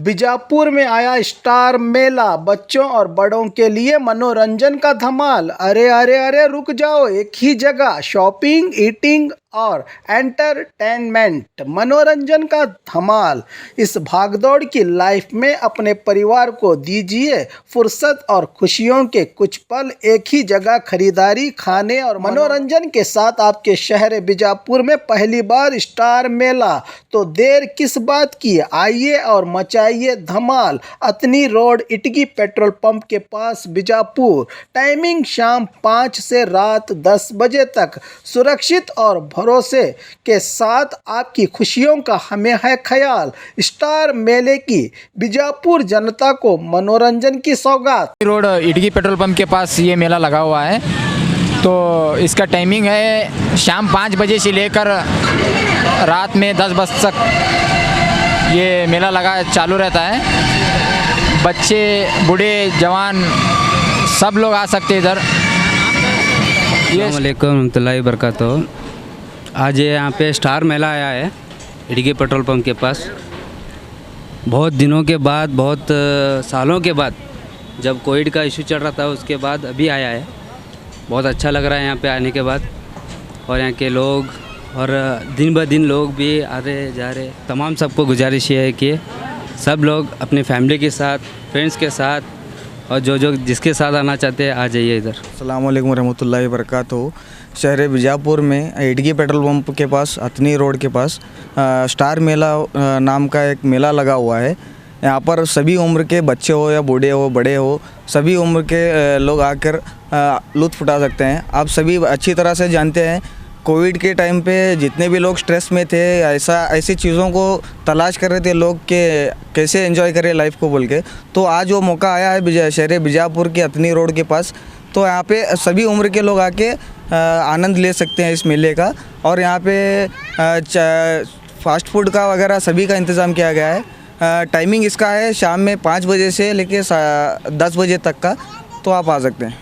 बीजापुर में आया स्टार मेला, बच्चों और बड़ों के लिए मनोरंजन का धमाल। अरे अरे अरे रुक जाओ, एक ही जगह शॉपिंग, ईटिंग और एंटरटेनमेंट, मनोरंजन का धमाल। इस भागदौड़ की लाइफ में अपने परिवार को दीजिए फुर्सत और खुशियों के कुछ पल एक ही जगह। खरीदारी, खाने और मनोरंजन के साथ आपके शहर बीजापुर में पहली बार स्टार मेला। तो देर किस बात की, आइए और मचाइए धमाल। अतनी रोड, इटकी पेट्रोल पंप के पास, बीजापुर। टाइमिंग शाम 5 से रात 10 बजे तक। सुरक्षित और भरोसे के साथ आपकी खुशियों का हमें है ख्याल। स्टार मेले की बीजापुर जनता को मनोरंजन की सौगात। रोड इटकी पेट्रोल पंप के पास ये मेला लगा हुआ है। तो इसका टाइमिंग है शाम 5 बजे से लेकर रात में 10 बजे तक ये मेला चालू रहता है। बच्चे, बूढ़े, जवान सब लोग आ सकते इधर। अस्सलाम वालेकुम रहमतुल्लाहि बरकातहू। आज यहाँ पे स्टार मेला आया है इटकी पेट्रोल पंप के पास। बहुत दिनों के बाद, बहुत सालों के बाद, जब कोविड का इशू चल रहा था उसके बाद अभी आया है। बहुत अच्छा लग रहा है यहाँ पे आने के बाद। और यहाँ के लोग और दिन ब दिन लोग भी आ रहे जा रहे। तमाम सबको गुजारिश ये है कि सब लोग अपने फैमिली के साथ, फ्रेंड्स के साथ और जो जिसके साथ आना चाहते हैं आ जाइए इधर। अस्सलाम वालेकुम रहमतुल्लाहि वबरकातुहू। शहर बीजापुर में इटकी पेट्रोल पंप के पास, अतनी रोड के पास स्टार मेला नाम का एक मेला लगा हुआ है। यहाँ पर सभी उम्र के बच्चे हो या बूढ़े हो, बड़े हो, सभी उम्र के लोग आकर लुत्फ़ उठा सकते हैं। आप सभी अच्छी तरह से जानते हैं कोविड के टाइम पे जितने भी लोग स्ट्रेस में थे, ऐसी चीज़ों को तलाश कर रहे थे लोग के कैसे एंजॉय करें लाइफ को बोल के। तो आज वो मौका आया है शहर बीजापुर की अतनी रोड के पास। तो यहाँ पे सभी उम्र के लोग आके आनंद ले सकते हैं इस मेले का। और यहाँ पे फास्ट फूड का वगैरह सभी का इंतज़ाम किया गया है। टाइमिंग इसका है शाम में 5 बजे से लेके 10 बजे तक का। तो आप आ सकते हैं।